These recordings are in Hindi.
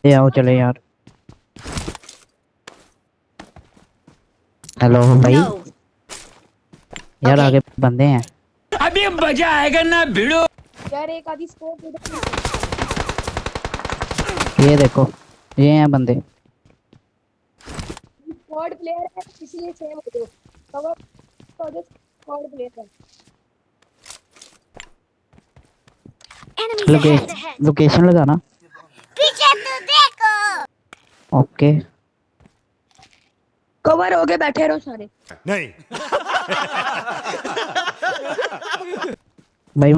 आओ चले यार। हेलो भाई। No. यार Okay. आगे बंदे हैं। अभी मजा आएगा ना भिड़ो। यार एक आधी स्कोप दे दो। ये देखो ये हैं बंदे। स्क्वाड प्लेयर है इसलिए सेम हो दो। कवर कर दो स्क्वाड प्लेयर है। Enemies ahead. लोकेशन लगाना। पीछे तो देखो. ओके। कवर हो गए बैठे रहो सारे। नहीं भाई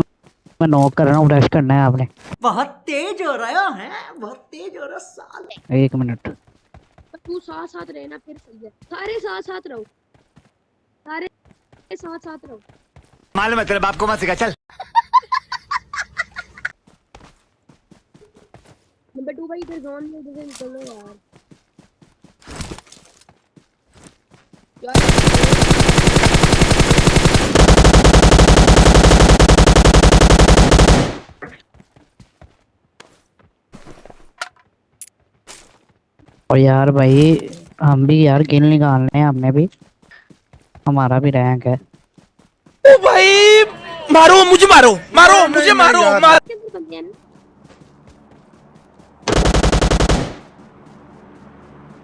मैं नॉक कर रहा हूँ, रश करना है आपने। बहुत तेज हो रहा है, बहुत तेज हो रहा साले। 1 मिनट। तू साथ साथ रहना फिर सही है। सारे साथ साथ रहो। सारे साथ साथ रहो। मालूम है तेरे बाप को मत सिखा चल। नंबर 2 भाई इधर जोन में इधर निकलो यार। और यार भाई हम भी यार किल निकालने हैं, हमने भी, हमारा भी रैंक है। ओ भाई मारो मुझे, मारो मारो मुझे, मारो मार।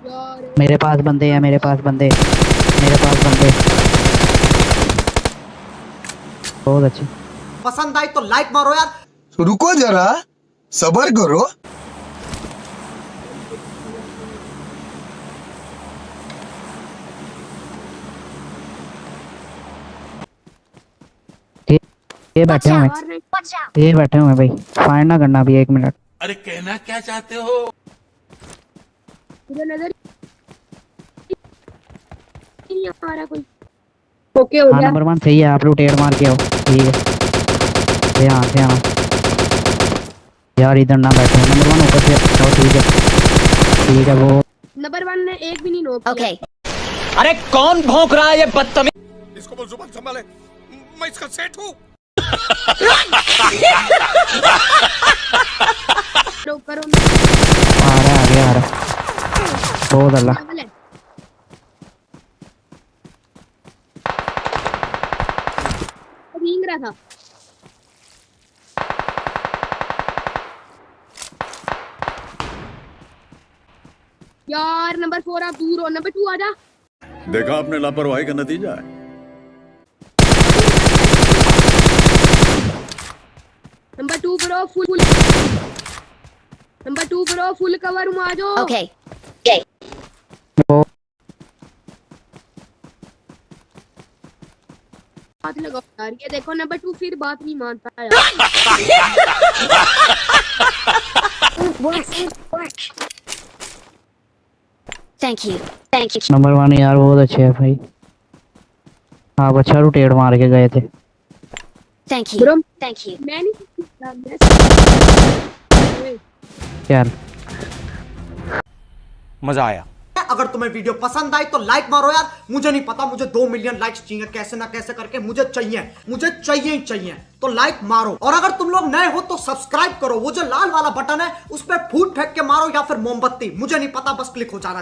यार मेरे पास बंदे हैं, मेरे पास बंदे, मेरे पास बंदे। बहुत अच्छी। पसंद आई तो लाइक मारो यार। रुको जरा, सबर करो। ये बैठे हुए, Watch out. ये बैठे हुए भाई, फायर ना करना अभी 1 मिनट। अरे कहना क्या चाहते हो? इधर नजर नहीं आ रहा कोई। ओके हो हाँ गया। नंबर 1 सही है, आप रोटेट मार के आओ। ठीक है ध्यान से आना यार, इधर ना बैठो। नंबर 1 ऊपर से आओ। ठीक है वो नंबर 1 ने एक भी नहीं नोक किया। Okay. अरे कौन भौंक रहा है ये बदतमीज? इसको बोल जुबान संभाले, मैं इसका सेठ हूँ। करो आ रहा है, आगे आ रहा है। बहुत अल्लाह। रींग रहा था। यार नंबर 4 आप दूर हो। नंबर 2 आजा। देखा आपने लापरवाही का नतीजा है। Number 2 bro full. Number 2 bro full cover हूँ, आ जाओ। Okay. वो हाथ लगाओ यार। ये देखो नंबर 2 फिर बात नहीं मानता यार। Work. Thank you. Thank you. Number 1 यार बहुत अच्छे है भाई, आप अच्छा रोटेट मार के गए थे। Thank you. Bro Thank you. मैं नहीं सीखता, मैं यार मजा आया। अगर तुम्हें वीडियो पसंद आई तो लाइक मारो यार। मुझे नहीं पता, मुझे 2 मिलियन लाइक्स चाहिए, कैसे ना कैसे करके मुझे चाहिए ही चाहिए। तो लाइक मारो, और अगर तुम लोग नए हो तो सब्सक्राइब करो। वो जो लाल वाला बटन है उस पर फूट फेंक के मारो या फिर मोमबत्ती, मुझे नहीं पता, बस क्लिक हो जाना।